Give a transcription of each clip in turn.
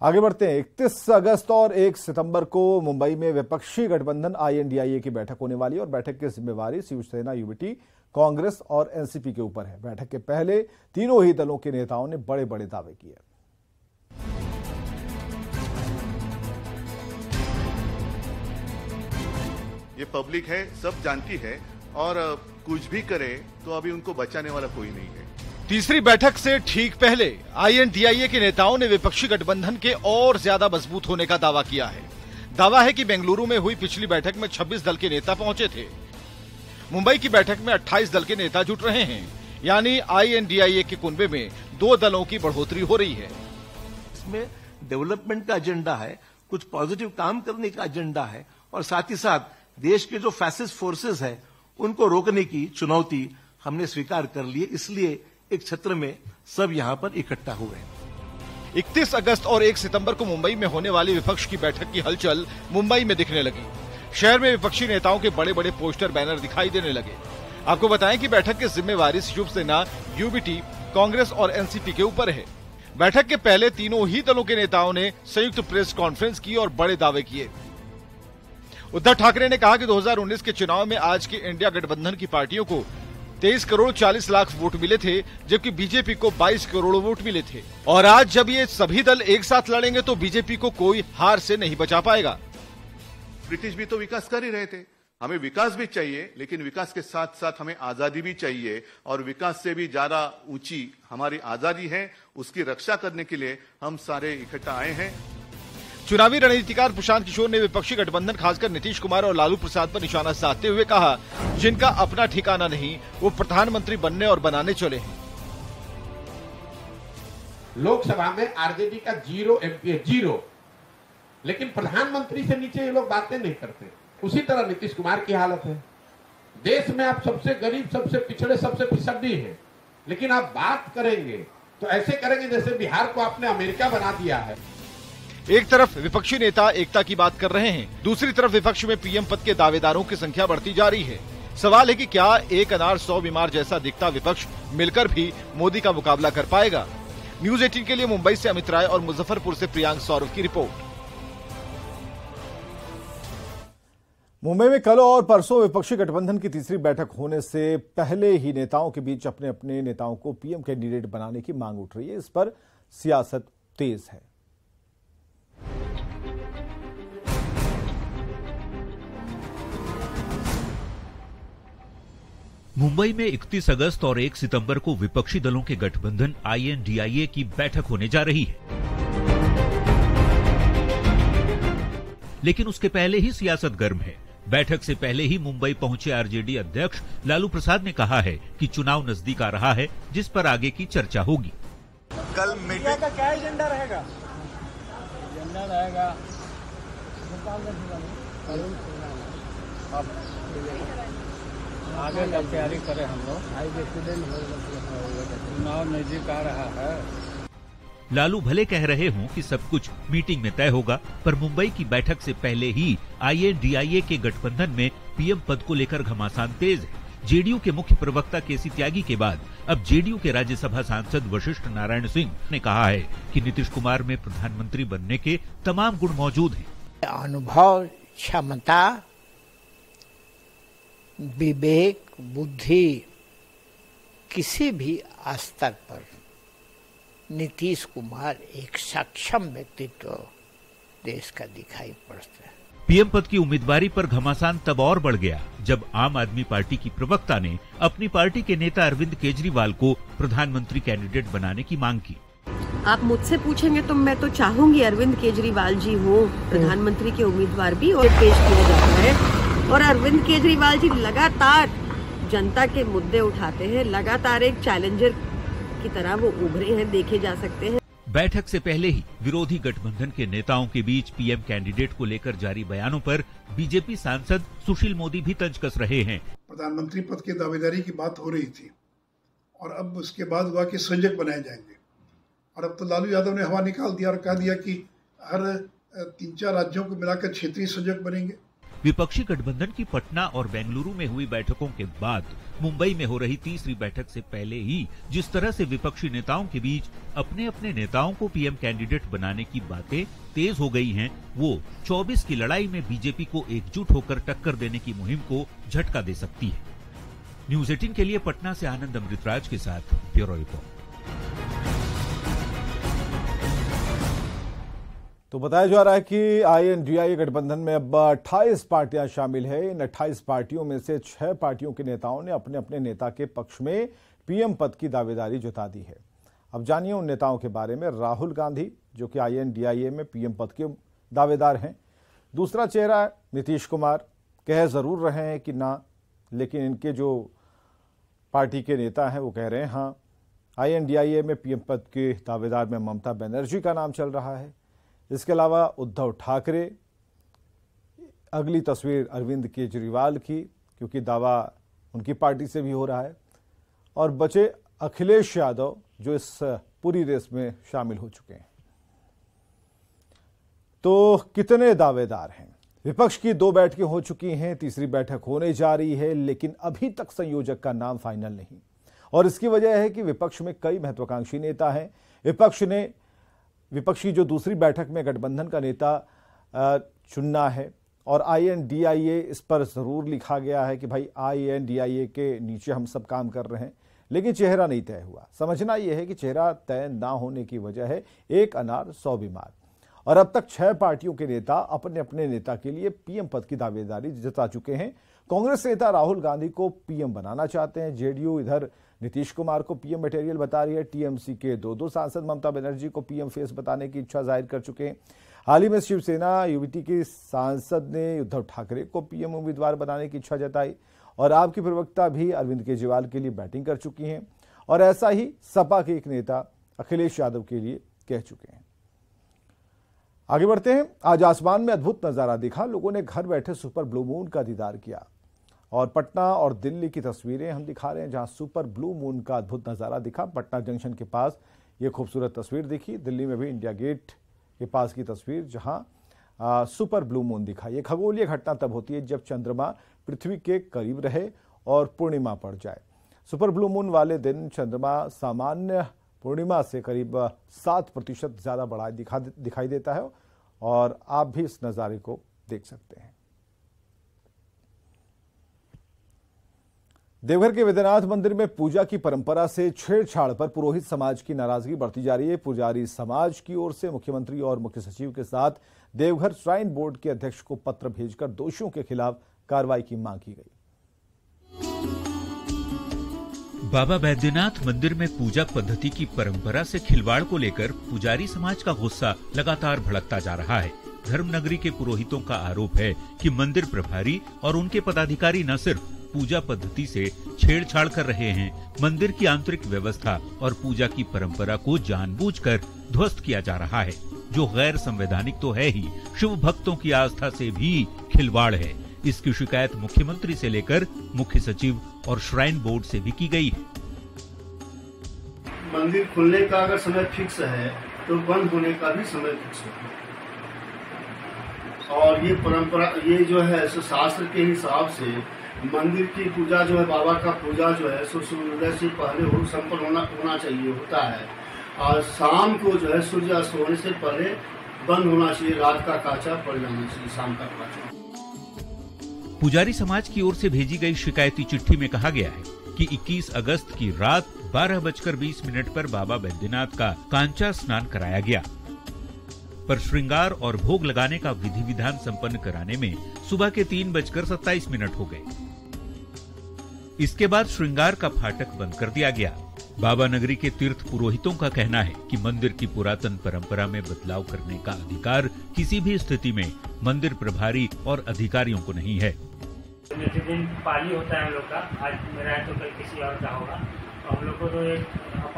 आगे बढ़ते हैं। 31 अगस्त और 1 सितंबर को मुंबई में विपक्षी गठबंधन INDIA की बैठक होने वाली है और बैठक की जिम्मेवारी शिवसेना, यूबीटी, कांग्रेस और एनसीपी के ऊपर है। बैठक के पहले तीनों ही दलों के नेताओं ने बड़े बड़े दावे किए। ये पब्लिक है, सब जानती है और कुछ भी करे तो अभी उनको बचाने वाला कोई नहीं है। तीसरी बैठक से ठीक पहले INDIA के नेताओं ने विपक्षी गठबंधन के और ज्यादा मजबूत होने का दावा किया है। दावा है कि बेंगलुरु में हुई पिछली बैठक में 26 दल के नेता पहुंचे थे। मुंबई की बैठक में 28 दल के नेता जुट रहे हैं, यानी INDIA के कुनबे में 2 दलों की बढ़ोतरी हो रही है। इसमें डेवलपमेंट का एजेंडा है, कुछ पॉजिटिव काम करने का एजेंडा है और साथ ही साथ देश के जो फैसिस्ट फोर्सेस है उनको रोकने की चुनौती हमने स्वीकार कर ली। इसलिए एक छत्र में सब यहां पर इकट्ठा हुए। 31 अगस्त और 1 सितंबर को मुंबई में होने वाली विपक्ष की बैठक की हलचल मुंबई में दिखने लगी। शहर में विपक्षी नेताओं के बड़े बड़े पोस्टर, बैनर दिखाई देने लगे। आपको बताएं कि बैठक की जिम्मेवारी शिवसेना, यूबीटी, कांग्रेस और एनसीपी के ऊपर है। बैठक के पहले तीनों ही दलों के नेताओं ने संयुक्त प्रेस कॉन्फ्रेंस की और बड़े दावे किए। उद्धव ठाकरे ने कहा कि 2019 के चुनाव में आज की इंडिया गठबंधन की पार्टियों को 23 करोड़ 40 लाख वोट मिले थे, जबकि बीजेपी को 22 करोड़ वोट मिले थे। और आज जब ये सभी दल एक साथ लड़ेंगे तो बीजेपी को कोई हार से नहीं बचा पाएगा। ब्रिटिश भी तो विकास कर ही रहे थे, हमें विकास भी चाहिए, लेकिन विकास के साथ साथ हमें आजादी भी चाहिए और विकास से भी ज्यादा ऊंची हमारी आजादी है। उसकी रक्षा करने के लिए हम सारे इकट्ठा आए हैं। चुनावी रणनीतिकार प्रशांत किशोर ने विपक्षी गठबंधन खासकर नीतीश कुमार और लालू प्रसाद पर निशाना साधते हुए कहा, जिनका अपना ठिकाना नहीं वो प्रधानमंत्री बनने और बनाने चले हैं। लोकसभा में आरजेडी का 0 MP है, 0, लेकिन प्रधानमंत्री से नीचे ये लोग बातें नहीं करते। उसी तरह नीतीश कुमार की हालत है। देश में आप सबसे गरीब, सबसे पिछड़े, सबसे पिछड़ी है, लेकिन आप बात करेंगे तो ऐसे करेंगे जैसे बिहार को आपने अमेरिका बना दिया है। एक तरफ विपक्षी नेता एकता की बात कर रहे हैं, दूसरी तरफ विपक्ष में पीएम पद के दावेदारों की संख्या बढ़ती जा रही है। सवाल है कि क्या एक अनार 100 बीमार जैसा दिखता विपक्ष मिलकर भी मोदी का मुकाबला कर पाएगा। न्यूज 18 के लिए मुंबई से अमित राय और मुजफ्फरपुर से प्रियांक सौरव की रिपोर्ट। मुंबई में कल और परसों विपक्षी गठबंधन की तीसरी बैठक होने से पहले ही नेताओं के बीच अपने अपने नेताओं को पीएम कैंडिडेट बनाने की मांग उठ रही है। इस पर सियासत तेज है। मुंबई में 31 अगस्त और 1 सितंबर को विपक्षी दलों के गठबंधन INDIA की बैठक होने जा रही है, लेकिन उसके पहले ही सियासत गर्म है। बैठक से पहले ही मुंबई पहुंचे आरजेडी अध्यक्ष लालू प्रसाद ने कहा है कि चुनाव नजदीक आ रहा है, जिस पर आगे की चर्चा होगी। कल मीडिया का क्या एजेंडा रहेगा? एजेंडा रहेगा आगे का तैयारी करें हम लोग। चुनाव नजदीक आ रहा है। लालू भले कह रहे हों कि सब कुछ मीटिंग में तय होगा, पर मुंबई की बैठक से पहले ही INDIA के गठबंधन में पीएम पद को लेकर घमासान तेज है। जेडीयू के मुख्य प्रवक्ता केसी त्यागी के बाद अब जेडीयू के राज्यसभा सांसद वशिष्ठ नारायण सिंह ने कहा है कि नीतीश कुमार में प्रधानमंत्री बनने के तमाम गुण मौजूद हैं। अनुभव, क्षमता, विवेक, बुद्धि, किसी भी स्तर पर नीतीश कुमार एक सक्षम व्यक्तित्व देश का दिखाई पड़ता है। पीएम पद की उम्मीदवारी पर घमासान तब और बढ़ गया जब आम आदमी पार्टी की प्रवक्ता ने अपनी पार्टी के नेता अरविंद केजरीवाल को प्रधानमंत्री कैंडिडेट बनाने की मांग की। आप मुझसे पूछेंगे तो मैं तो चाहूंगी अरविंद केजरीवाल जी हो प्रधानमंत्री के उम्मीदवार भी, और पेश किया जाता है। और अरविंद केजरीवाल जी लगातार जनता के मुद्दे उठाते हैं, लगातार एक चैलेंजर की तरह वो उभरे हैं, देखे जा सकते हैं। बैठक से पहले ही विरोधी गठबंधन के नेताओं के बीच पीएम कैंडिडेट को लेकर जारी बयानों पर बीजेपी सांसद सुशील मोदी भी तंज कस रहे हैं। प्रधानमंत्री पद की दावेदारी की बात हो रही थी और अब उसके बाद हुआ कि संयोजक बनाए जाएंगे, और अब तो लालू यादव ने हवा निकाल दिया और कह दिया कि हर 3-4 राज्यों को मिलाकर क्षेत्रीय संयोजक बनेंगे। विपक्षी गठबंधन की पटना और बेंगलुरु में हुई बैठकों के बाद मुंबई में हो रही तीसरी बैठक से पहले ही जिस तरह से विपक्षी नेताओं के बीच अपने अपने नेताओं को पीएम कैंडिडेट बनाने की बातें तेज हो गई हैं, वो 24 की लड़ाई में बीजेपी को एकजुट होकर टक्कर देने की मुहिम को झटका दे सकती है। न्यूज 18 के लिए पटना से आनंद अमृतराज के साथ ब्यूरो रिपोर्ट। तो बताया जा रहा है कि INDIA गठबंधन में अब 28 पार्टियां शामिल है। इन 28 पार्टियों में से 6 पार्टियों के नेताओं ने अपने अपने नेता के पक्ष में पीएम पद की दावेदारी जता दी है। अब जानिए उन नेताओं के बारे में। राहुल गांधी, जो कि INDIA में पीएम पद के दावेदार हैं। दूसरा चेहरा नीतीश कुमार, कह जरूर रहे हैं कि ना, लेकिन इनके जो पार्टी के नेता हैं वो कह रहे हैं हाँ। INDIA में पीएम पद के दावेदार में ममता बनर्जी का नाम चल रहा है। इसके अलावा उद्धव ठाकरे, अगली तस्वीर अरविंद केजरीवाल की, क्योंकि दावा उनकी पार्टी से भी हो रहा है, और बचे अखिलेश यादव जो इस पूरी रेस में शामिल हो चुके हैं। तो कितने दावेदार हैं? विपक्ष की 2 बैठकें हो चुकी हैं, तीसरी बैठक होने जा रही है, लेकिन अभी तक संयोजक का नाम फाइनल नहीं। और इसकी वजह है कि विपक्ष में कई महत्वाकांक्षी नेता हैं। विपक्षी जो दूसरी बैठक में गठबंधन का नेता चुनना है, और INDIA इस पर जरूर लिखा गया है कि भाई INDIA के नीचे हम सब काम कर रहे हैं, लेकिन चेहरा नहीं तय हुआ। समझना यह है कि चेहरा तय ना होने की वजह है एक अनार 100 बीमार। और अब तक 6 पार्टियों के नेता अपने अपने नेता के लिए पीएम पद की दावेदारी जता चुके हैं। कांग्रेस नेता राहुल गांधी को पीएम बनाना चाहते हैं। जेडीयू इधर नीतीश कुमार को पीएम मटेरियल बता रही है। टीएमसी के 2 सांसद ममता बनर्जी को पीएम फेस बताने की इच्छा जाहिर कर चुके हैं। हाल ही में शिवसेना यूबीटी की सांसद ने उद्धव ठाकरे को पीएम उम्मीदवार बनाने की इच्छा जताई, और आपकी प्रवक्ता भी अरविंद केजरीवाल के लिए बैटिंग कर चुकी हैं, और ऐसा ही सपा के एक नेता अखिलेश यादव के लिए कह चुके हैं। आगे बढ़ते हैं। आज आसमान में अद्भुत नजारा दिखा। लोगों ने घर बैठे सुपर ब्लू मून का दीदार किया, और पटना और दिल्ली की तस्वीरें हम दिखा रहे हैं जहां सुपर ब्लू मून का अद्भुत नजारा दिखा। पटना जंक्शन के पास ये खूबसूरत तस्वीर दिखी। दिल्ली में भी इंडिया गेट के पास की तस्वीर जहां सुपर ब्लू मून दिखा। ये खगोलीय घटना तब होती है जब चंद्रमा पृथ्वी के करीब रहे और पूर्णिमा पड़ जाए। सुपर ब्लू मून वाले दिन चंद्रमा सामान्य पूर्णिमा से करीब 7% ज्यादा बड़ा दिखाई देता है, और आप भी इस नजारे को देख सकते हैं। देवघर के वैद्यनाथ मंदिर में पूजा की परंपरा से छेड़छाड़ पर पुरोहित समाज की नाराजगी बढ़ती जा रही है। पुजारी समाज की ओर से मुख्यमंत्री और मुख्य सचिव के साथ देवघर श्राइन बोर्ड के अध्यक्ष को पत्र भेजकर दोषियों के खिलाफ कार्रवाई की मांग की गई। बाबा बैद्यनाथ मंदिर में पूजा पद्धति की परंपरा से खिलवाड़ को लेकर पुजारी समाज का गुस्सा लगातार भड़कता जा रहा है। धर्मनगरी के पुरोहितों का आरोप है कि मंदिर प्रभारी और उनके पदाधिकारी न सिर्फ पूजा पद्धति से छेड़छाड़ कर रहे हैं, मंदिर की आंतरिक व्यवस्था और पूजा की परंपरा को जानबूझकर ध्वस्त किया जा रहा है, जो गैर संवैधानिक तो है ही, शिव भक्तों की आस्था से भी खिलवाड़ है। इसकी शिकायत मुख्यमंत्री से लेकर मुख्य सचिव और श्राइन बोर्ड से भी की गई है। मंदिर खुलने का अगर समय फिक्स है तो बंद होने का भी समय फिक्स है, और ये परंपरा, ये जो है शास्त्र के हिसाब से मंदिर की पूजा जो है, बाबा का पूजा जो है सूर्योदय से पहले संपन्न होना चाहिए, होता है, और शाम को जो है सूर्य अस्त होने से पहले बंद होना चाहिए। रात का काचा पड़ जाना चाहिए, शाम का काचा। पुजारी समाज की ओर से भेजी गई शिकायती चिट्ठी में कहा गया है कि 21 अगस्त की रात 12:20 पर बाबा बैद्यनाथ का कांचा स्नान कराया गया, पर श्रृंगार और भोग लगाने का विधि विधान संपन्न कराने में सुबह के 3:27 हो गए। इसके बाद श्रृंगार का फाटक बंद कर दिया गया। बाबा नगरी के तीर्थ पुरोहितों का कहना है कि मंदिर की पुरातन परंपरा में बदलाव करने का अधिकार किसी भी स्थिति में मंदिर प्रभारी और अधिकारियों को नहीं है। प्रतिदिन पाली होता है हम लोग का, आज मेरा है तो कल किसी और का होगा, तो हम लोग को तो एक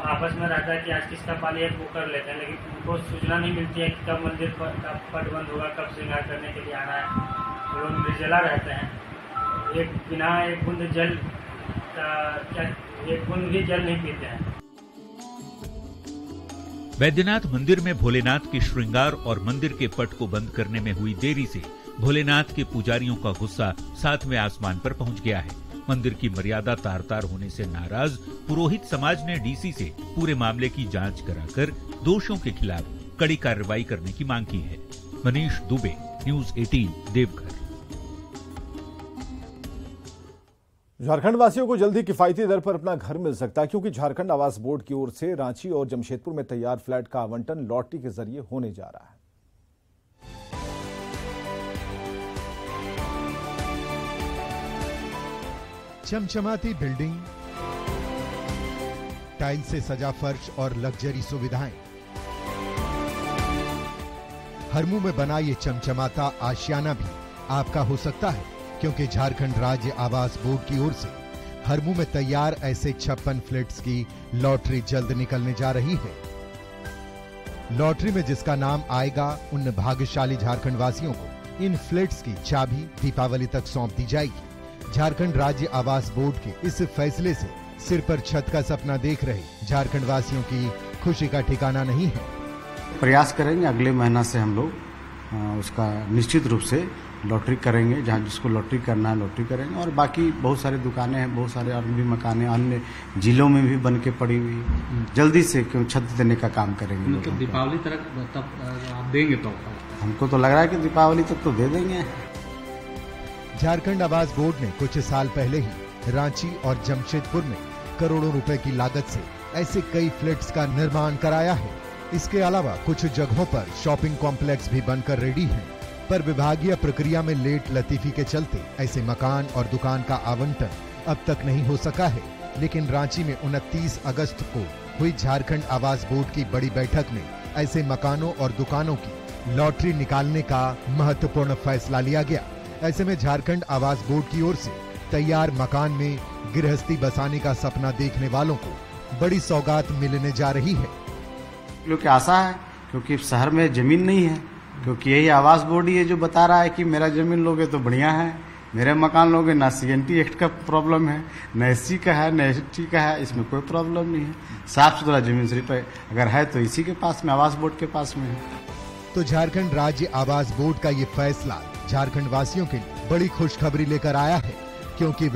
आपस में रहता है कि आज किसका पाली है वो कर लेते हैं, लेकिन उनको सूचना नहीं मिलती है कि कब मंदिर का पट बंद होगा, कब श्रृंगार करने के लिए आना है। वो लोग निर्जला रहते हैं, बिना एक बूंद जल एक बूंद भी जल नहीं पीते हैं। बैद्यनाथ मंदिर में भोलेनाथ के श्रृंगार और मंदिर के पट को बंद करने में हुई देरी से भोलेनाथ के पुजारियों का गुस्सा 7वें आसमान पर पहुंच गया है। मंदिर की मर्यादा तार तार होने से नाराज पुरोहित समाज ने डीसी से पूरे मामले की जांच कराकर दोषियों के खिलाफ कड़ी कार्रवाई करने की मांग की है। मनीष दुबे, न्यूज 18 देवघर। झारखंड वासियों को जल्दी किफायती दर पर अपना घर मिल सकता है, क्योंकि झारखंड आवास बोर्ड की ओर से रांची और जमशेदपुर में तैयार फ्लैट का आवंटन लॉटरी के जरिए होने जा रहा है। चमचमाती बिल्डिंग, टाइल से सजा फर्श और लग्जरी सुविधाएं। हर मुंह में बना ये चमचमाता आशियाना भी आपका हो सकता है, क्योंकि झारखंड राज्य आवास बोर्ड की ओर से हर मुंह में तैयार ऐसे 56 फ्लैट्स की लॉटरी जल्द निकलने जा रही है। लॉटरी में जिसका नाम आएगा उन भाग्यशाली झारखंड वासियों को इन फ्लैट्स की चाबी दीपावली तक सौंप दी जाएगी। झारखंड राज्य आवास बोर्ड के इस फैसले से सिर पर छत का सपना देख रहे झारखंड वासियों की खुशी का ठिकाना नहीं है। प्रयास करेंगे अगले महीना से हम लोग उसका निश्चित रूप से लॉटरी करेंगे। जहाँ जिसको लॉटरी करना है लॉटरी करेंगे, और बाकी बहुत सारी दुकानें हैं, बहुत सारे और भी मकानें अन्य जिलों में भी बन के पड़ी हुई, जल्दी से छत देने का काम करेंगे। मतलब दीपावली तक तब आप देंगे? तो हमको तो लग रहा है कि दीपावली तक तो दे देंगे। झारखंड आवास बोर्ड ने कुछ साल पहले ही रांची और जमशेदपुर में करोड़ों रुपए की लागत से ऐसे कई फ्लैट्स का निर्माण कराया है। इसके अलावा कुछ जगहों पर शॉपिंग कॉम्प्लेक्स भी बनकर रेडी हैं, पर विभागीय प्रक्रिया में लेट लतीफी के चलते ऐसे मकान और दुकान का आवंटन अब तक नहीं हो सका है। लेकिन रांची में 29 अगस्त को हुई झारखंड आवास बोर्ड की बड़ी बैठक में ऐसे मकानों और दुकानों की लॉटरी निकालने का महत्वपूर्ण फैसला लिया गया। ऐसे में झारखंड आवास बोर्ड की ओर से तैयार मकान में गृहस्थी बसाने का सपना देखने वालों को बड़ी सौगात मिलने जा रही है। लोग की आशा है, क्योंकि शहर में जमीन नहीं है, क्योंकि यही आवास बोर्ड ही है जो बता रहा है कि मेरा जमीन लोगे तो बढ़िया है, मेरे मकान लोगे ना CNT एक्ट का प्रॉब्लम है, न SC का है, न ST का है, इसमें कोई प्रॉब्लम नहीं है। साफ सुथरा जमीन सिर्फ अगर है तो इसी के पास में, आवास बोर्ड के पास में है। तो झारखंड राज्य आवास बोर्ड का ये फैसला झारखंड वासियों के लिए बड़ी खुशखबरी लेकर आया है, क्योंकि